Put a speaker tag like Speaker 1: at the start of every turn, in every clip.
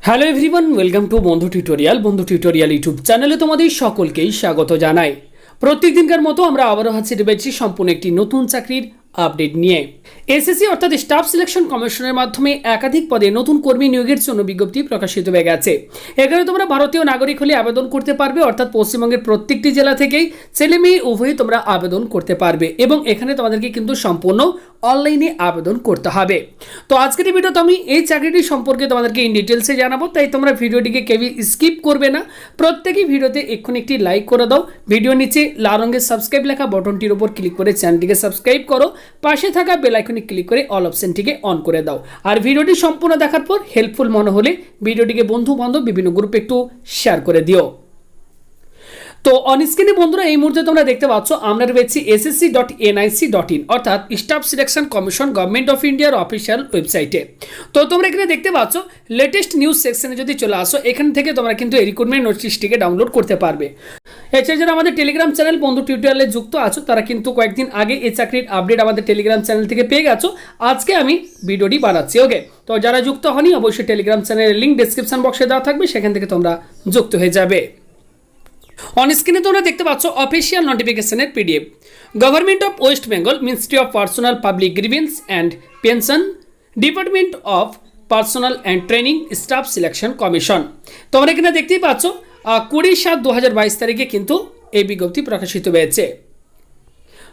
Speaker 1: Hello everyone, welcome to বন্ধু tutorial YouTube চ্যানেলে তোমাদের সকলকেই স্বাগত জানাই। প্রত্যেকদিনকার মতো আমরা আবারও হাজির হয়েছি সম্পূর্ণ একটি নতুন চাকরির আপডেট নিয়ে। এসএসসি অর্থাৎ স্টাফ সিলেকশন কমিশনের মাধ্যমে একাধিক পদে নতুন কর্মী নিয়োগের জন্য বিজ্ঞপ্তি প্রকাশিত হয়ে গেছে। এখানে তোমরা ভারতীয় নাগরিক হলে আবেদন করতে পারবে, অর্থাৎ পশ্চিমবঙ্গের প্রত্যেকটি জেলা থেকেই ছেলে মেয়ে উভয়ই তোমরা আবেদন করতে পারবে এবং এখানে তোমাদেরকে কিন্তু সম্পূর্ণ অনলাইনে আবেদন করতে হবে। তো আজকের এই ভিডিওতে আমি এই চাকরিটি সম্পর্কে তোমাদেরকে ইন ডিটেলসে জানাবো, তাই তোমরা ভিডিওটিকে কেউই স্কিপ করবে না। প্রত্যেকেই ভিডিওতে এক্ষুনি একটি লাইক করে দাও, ভিডিও নিচে লাল রঙের সাবস্ক্রাইব লেখা বটনটির উপর ক্লিক করে চ্যানেলটিকে সাবস্ক্রাইব করো, পাশে থাকা বেল আইকনে ক্লিক করে অল অপশনটিকে অন করে দাও। আর ভিডিওটি সম্পূর্ণ দেখার পর হেল্পফুল মনে হলে ভিডিওটিকে বন্ধু বান্ধব বিভিন্ন গ্রুপে একটু শেয়ার করে দিও। তো অনস্ক্রিনে বন্ধুরা এই মুহূর্তে তোমরা দেখতে পাচ্ছ আমরা রয়েছি ssc.nic.in অর্থাৎ staff selection commission government of ইন্ডিয়ার অফিসিয়াল ওয়েবসাইটে। তো তোমরা এখানে দেখতে পাচ্ছ লেটেস্ট নিউজ সেকশনে যদি চলে আসো, এখান থেকে তোমরা কিন্তু এই রিক্রুটমেন্ট নোটিশটিকে ডাউনলোড করতে পারবে। এছাড়া যারা আমাদের টেলিগ্রাম চ্যানেল বন্ধু টিউটোরিয়ালে যুক্ত আছো তারা কিন্তু কয়েকদিন আগে এই চাকরির আপডেট আমাদের টেলিগ্রাম চ্যানেল থেকে পেয়ে গেছো। আজকে আমি ভিডিওটি বানাচ্ছি। ওকে, তো যারা যুক্ত হনি অবশ্যই টেলিগ্রাম চ্যানেলের লিঙ্ক ডেসক্রিপশন বক্সে দেওয়া থাকবে, সেখান থেকে তোমরা যুক্ত হয়ে যাবে। অন স্ক্রিনে তোমরা দেখতে পাচ্ছ অফিসিয়াল নোটিফিকেশনের PDF. Government of West Bengal, ministry of personal public grievance and pension, department of personal and training, staff selection commission. তোমরা এখানে দেখতেই পাচ্ছ 20/7/2022 তারিখে কিন্তু এই বিজ্ঞপ্তি প্রকাশিত হয়েছে।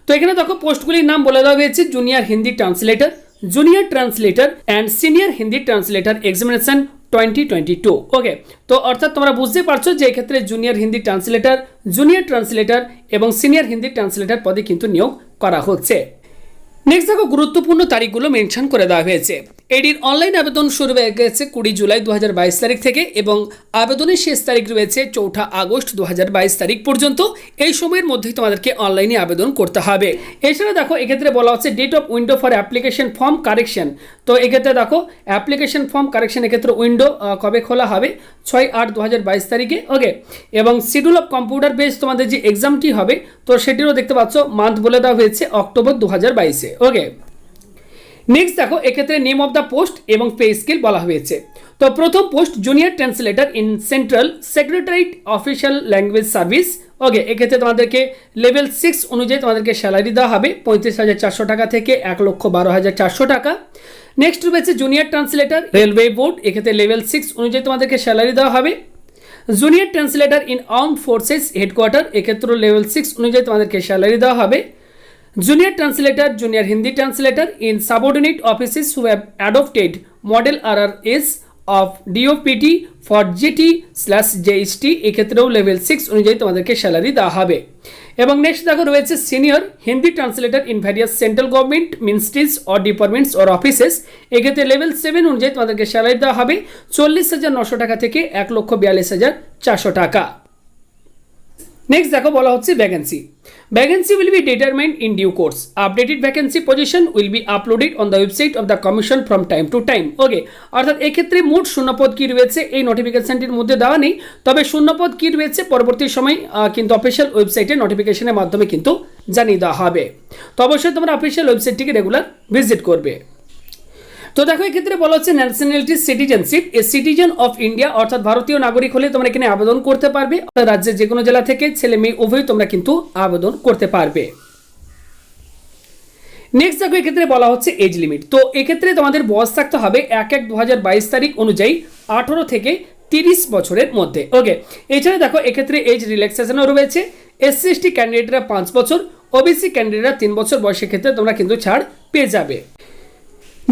Speaker 1: তো এখানে দেখো পোস্টগুলির নাম বলে দেওয়া হয়েছে junior Hindi translator, junior translator and senior Hindi translator examination 2022। ওকে, তো অর্থাৎ তোমরা বুঝতে পারছো যে এক্ষেত্রে junior Hindi translator, junior translator এবং সিনিয়র হিন্দি ট্রান্সলেটর পদে কিন্তু নিয়োগ করা হচ্ছে। নেক্সট দেখো গুরুত্বপূর্ণ তারিখগুলো মেনশন করে দেওয়া হয়েছে। এটির অনলাইন আবেদন শুরু হয়ে গেছে 20 জুলাই 2022 তারিখ থেকে এবং আবেদনের শেষ তারিখ রয়েছে 4 আগস্ট 2022 তারিখ পর্যন্ত। এই সময়ের মধ্যেই তোমাদেরকে অনলাইনে আবেদন করতে হবে। এছাড়া দেখো এক্ষেত্রে বলা হচ্ছে date of window for application form correction. তো এক্ষেত্রে দেখো অ্যাপ্লিকেশন ফর্ম কারেকশন এক্ষেত্রে উইন্ডো কবে খোলা হবে, 6/8/2022 তারিখে। ওকে, এবং শিডিউল অফ কম্পিউটার বেস তোমাদের যে এক্সামটি হবে তো সেটিরও দেখতে পাচ্ছ মান্থ বলে দেওয়া হয়েছে অক্টোবর 2022। ওকে, নেক্সট দেখো এক্ষেত্রে নেম অফ দ্য পোস্ট এবং পে স্কেল বলা হয়েছে। তো প্রথম post junior translator in central secretariat official language service. Okay, এক্ষেত্রে তোমাদেরকে লেভেল 6 অনুযায়ী তোমাদেরকে স্যালারি দেওয়া হবে 35,400 টাকা থেকে 1,12,400 টাকা। নেক্সট রয়েছে জুনিয়র ট্রান্সলেটর রেলওয়ে বোর্ড, এক্ষেত্রে লেভেল 6 অনুযায়ী তোমাদেরকে স্যালারি দেওয়া হবে। Junior translator in armed forces headquarter, এক্ষেত্রে লেভেল 6 অনুযায়ী তোমাদেরকে স্যালারি দেওয়া হবে। Junior translator, junior Hindi translator in subordinate offices who have adopted model RRS of DOPT for GT/JST এক্ষেত্রেও লেভেল 6 অনুযায়ী তোমাদেরকে স্যালারি দেওয়া হবে। এবং নেক্সট দেখো রয়েছে senior Hindi translator in various central government ministries or departments or offices, এক্ষেত্রে level 7 অনুযায়ী তোমাদেরকে স্যালারি দেওয়া হবে 40,900 টাকা থেকে 1,42,400 টাকা। নেক্সট দেখো বলা হচ্ছে vacancy will be determined in due course, updated vacancy position will be uploaded on the website of the commission from time to time. Okay, অর্থাৎ এক্ষেত্রে মোট শূন্যপদ কী রয়েছে এই নোটিফিকেশনটির মধ্যে দেওয়া নেই, তবে শূন্যপদ কী রয়েছে পরবর্তী সময় কিন্তু অফিসিয়াল ওয়েবসাইটে নোটিফিকেশনের মাধ্যমে কিন্তু জানিয়ে দেওয়া হবে। তো অবশ্যই তোমরা অফিসিয়াল ওয়েবসাইটটিকে রেগুলার ভিজিট করবে। তো দেখো এক্ষেত্রে বলা হচ্ছে nationality citizenship, a citizen of India অর্থাৎ ভারতীয় নাগরিক হলে তোমরা এখানে আবেদন করতে পারবে। রাজ্যের যে কোনো জেলা থেকে ছেলে মেয়ে উভয় তোমরা কিন্তু আবেদন করতে পারবে। নেক্সট দেখো এক্ষেত্রে বলা হচ্ছে এজ লিমিট। তো এক্ষেত্রে তোমাদের বয়স থাকতে হবে 1/1/2022 তারিখ অনুযায়ী 18 থেকে 30 বছরের মধ্যে। ওকে, এছাড়া দেখো এক্ষেত্রে এজ রিল্যাক্সেশনও রয়েছে। SC/ST ক্যান্ডিডেটরা 5 বছর, OBC ক্যান্ডিডেটরা 3 বছর বয়সের ক্ষেত্রে তোমরা কিন্তু ছাড় পেয়ে যাবে।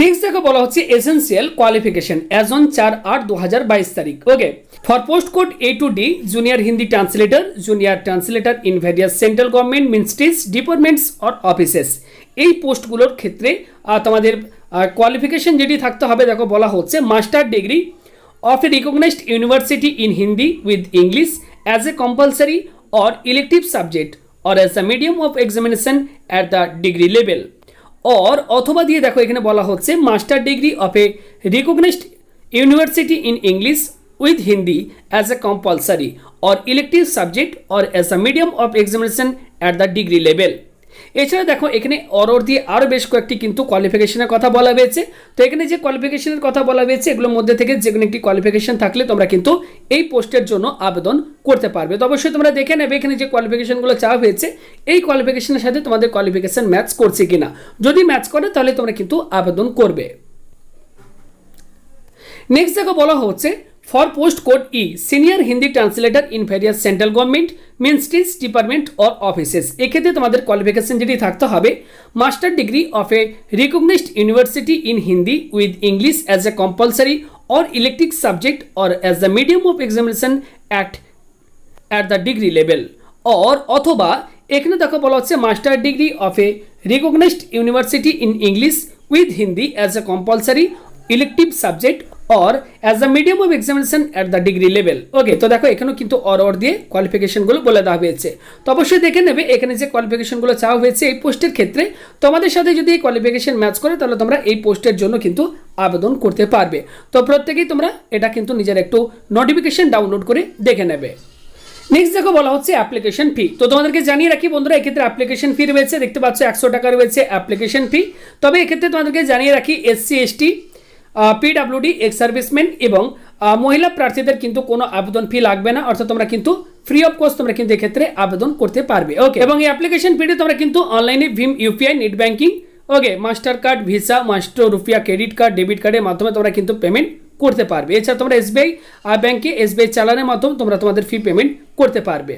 Speaker 1: নেক্সট দেখো বলা হচ্ছে এসেন্সিয়াল কোয়ালিফিকেশন অ্যাজ অন 4/8/2022 তারিখ। Okay, for post code A to D junior Hindi translator, junior translator in various central government ministries departments or offices, এই পোস্টগুলোর ক্ষেত্রে তোমাদের কোয়ালিফিকেশন যেটি থাকতে হবে দেখো বলা হচ্ছে master degree of a recognised university in Hindi with English as a compulsory or elective subject or as a medium of examination at the degree level. অথবা দিয়ে দেখো এখানে বলা হচ্ছে master degree of a recognised university in English with Hindi as a compulsory or elective subject or as a medium of examination at the degree level. এছাড়া দেখো এখানে অরর দিয়ে আরও বেশ কয়েকটি কিন্তু কোয়ালিফিকেশনের কথা বলা হয়েছে। তো এখানে যে কোয়ালিফিকেশনের কথা বলা হয়েছে এগুলোর মধ্যে থেকে যে কোনো একটি কোয়ালিফিকেশন থাকলে তোমরা কিন্তু এই পোস্টের জন্য আবেদন করতে পারবে। তো অবশ্যই তোমরা দেখে নেবে এখানে যে কোয়ালিফিকেশনগুলো চাওয়া হয়েছে এই কোয়ালিফিকেশনের সাথে তোমাদের কোয়ালিফিকেশন ম্যাচ করছে কিনা। যদি ম্যাচ করে তাহলে তোমরা কিন্তু আবেদন করবে। নেক্সট দেখো বলা হচ্ছে for post code E senior Hindi translator in various central government ministries department or offices. এক্ষেত্রে তোমাদের কোয়ালিফিকেশন যেটি থাকতে হবে master degree of a recognised university in Hindi with English as a compulsory or elective subject or as the medium of examination at the degree level or অথবা এখানে দেখো বলা হচ্ছে master degree of a recognised university in English with Hindi as a compulsory elective subject or as the medium of examination at the degree level. Okay, তো দেখো এখানেও কিন্তু or দিয়ে কোয়ালিফিকেশনগুলো বলে দেওয়া হয়েছে। তো অবশ্যই দেখে নেবে এখানে যে কোয়ালিফিকেশনগুলো চাওয়া হয়েছে এই পোস্টের ক্ষেত্রে তোমাদের সাথে যদি এই কোয়ালিফিকেশন ম্যাচ করে তাহলে তোমরা এই পোস্টের জন্য কিন্তু আবেদন করতে পারবে। তো প্রত্যেকেই তোমরা এটা কিন্তু নিজের একটু নোটিফিকেশন ডাউনলোড করে দেখে নেবে। নেক্সট দেখো বলা হচ্ছে অ্যাপ্লিকেশন ফি। তো তোমাদেরকে জানিয়ে রাখি বন্ধুরা এক্ষেত্রে অ্যাপ্লিকেশন ফি রয়েছে, দেখতে পাচ্ছ 100 টাকা রয়েছে অ্যাপ্লিকেশন ফি। তবে এক্ষেত্রে তোমাদেরকে জানিয়ে রাখি SC ST PWD ex serviceman এবং মহিলা প্রার্থীদের কিন্তু কোনো আবেদন ফি লাগবে না, অর্থাৎ তোমরা কিন্তু ফ্রি অফ কস্ট তোমরা কিন্তু এক্ষেত্রে আবেদন করতে পারবে। ওকে, এবং এই অ্যাপ্লিকেশন ফিতে তোমরা কিন্তু অনলাইনে ভীম UPI net banking okay master card Visa master RuPay credit card debit কার্ডের মাধ্যমে তোমরা কিন্তু পেমেন্ট করতে পারবে। এছাড়া তোমরা SBI ব্যাংকে SBI চালানের মাধ্যমে তোমরা তোমাদের ফি পেমেন্ট করতে পারবে।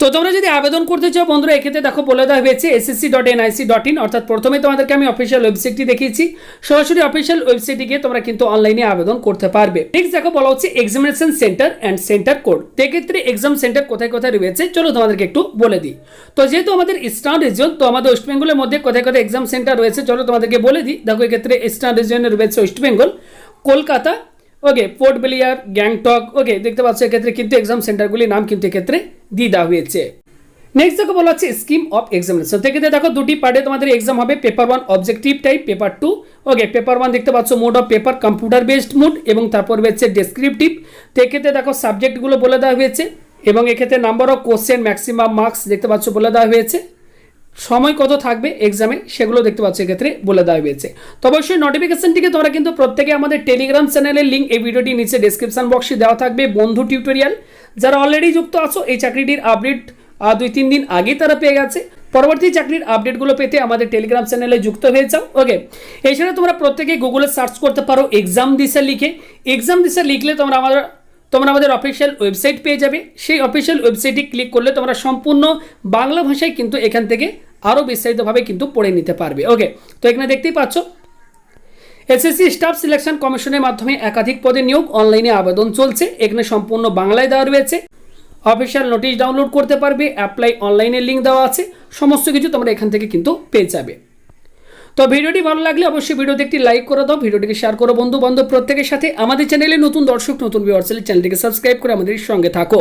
Speaker 1: তো তোমরা যদি আবেদন করতে চাও বন্ধুরা এক্ষেত্রে দেখো বলে দেওয়া হয়েছে ssc.nic.in, অর্থাৎ প্রথমে তোমাদেরকে আমি অফিসিয়াল ওয়েবসাইটটি দেখিয়েছি, সরাসরি অফিসিয়াল ওয়েবসাইটে গিয়ে তোমরা কিন্তু অনলাইনে আবেদন করতে পারবে। নেক্সট দেখো বলা হচ্ছে examination centre and centre code. এক্ষেত্রে এক্সাম সেন্টার কোথায় কোথায় রয়েছে চলো তোমাদেরকে একটু বলে দিই। তো যেহেতু আমাদের ইস্টার্ন রিজন, তো আমাদের ওয়েস্ট বেঙ্গলের মধ্যে কোথায় কোথায় এক্সাম সেন্টার রয়েছে চলো তোমাদেরকে বলে দিই। দেখো এক্ষেত্রে ইস্টার্ন রিজনে রয়েছে ওয়েস্ট বেঙ্গল, কলকাতা, ওকে পোর্ট ব্লেয়ার, গ্যাংটক। ওকে, দেখতে পাচ্ছ এক্ষেত্রে কিন্তু এক্সাম সেন্টারগুলির নাম কিন্তু এক্ষেত্রে দিয়ে দেওয়া হয়েছে। নেক্সট দেখো বলা হচ্ছে স্কিম অফ এক্সামিনেশন। এক্ষেত্রে দেখো দুটি পার্টে তোমাদের এক্সাম হবে, পেপার 1 অবজেক্টিভ টাইপ, পেপার 2 ওকে পেপার 1 দেখতে পাচ্ছ mode of paper computer based mode এবং তারপর রয়েছে ডেসক্রিপটিভ। তো এক্ষেত্রে দেখো সাবজেক্টগুলো বলে দেওয়া হয়েছে এবং এক্ষেত্রে number of question maximum marks দেখতে পাচ্ছ বলে দেওয়া হয়েছে, সময় কত থাকবে এক্সামে সেগুলো দেখতে পাচ্ছ এক্ষেত্রে বলে দেওয়া হয়েছে। তো অবশ্যই নোটিফিকেশনটিকে তোমরা কিন্তু প্রত্যেকে আমাদের টেলিগ্রাম চ্যানেলের লিঙ্ক এই ভিডিওটি নিচে ডেসক্রিপশন বক্সে দেওয়া থাকবে। বন্ধু টিউটোরিয়াল যারা অলরেডি যুক্ত আছো এই চাকরিটির আপডেট 2-3 দিন আগেই তারা পেয়ে গেছে। পরবর্তী চাকরির আপডেটগুলো পেতে আমাদের টেলিগ্রাম চ্যানেলে যুক্ত হয়ে যাও। ওকে, এছাড়া তোমরা প্রত্যেকে গুগলে সার্চ করতে পারো এক্সাম দিশা লিখে। এক্সাম দিশা লিখলে তোমরা আমাদের অফিসিয়াল ওয়েবসাইট পেয়ে যাবে। সেই অফিসিয়াল ওয়েবসাইটে ক্লিক করলে তোমরা সম্পূর্ণ বাংলা ভাষায় কিন্তু এখান থেকে আরও বিস্তারিতভাবে কিন্তু পড়ে নিতে পারবে। ওকে, তো এখানে দেখতেই পাচ্ছ SSC স্টাফ সিলেকশন কমিশনের মাধ্যমে একাধিক পদে নিয়োগ, অনলাইনে আবেদন চলছে। এখানে সম্পূর্ণ বাংলায় দেওয়া রয়েছে, অফিসিয়াল নোটিশ ডাউনলোড করতে পারবে, অ্যাপ্লাই অনলাইনের লিঙ্ক দেওয়া আছে, সমস্ত কিছু তোমরা এখান থেকে কিন্তু পেয়ে যাবে। তো ভিডিওটি ভালো লাগলে অবশ্যই ভিডিওতে একটি লাইক করে দাও, ভিডিওটিকে শেয়ার করো বন্ধু বান্ধব প্রত্যেকের সাথে। আমাদের চ্যানেলে নতুন দর্শক নতুন ভিউয়ার্স চ্যানেলটিকে সাবস্ক্রাইব করে আমাদের সঙ্গে থাকো।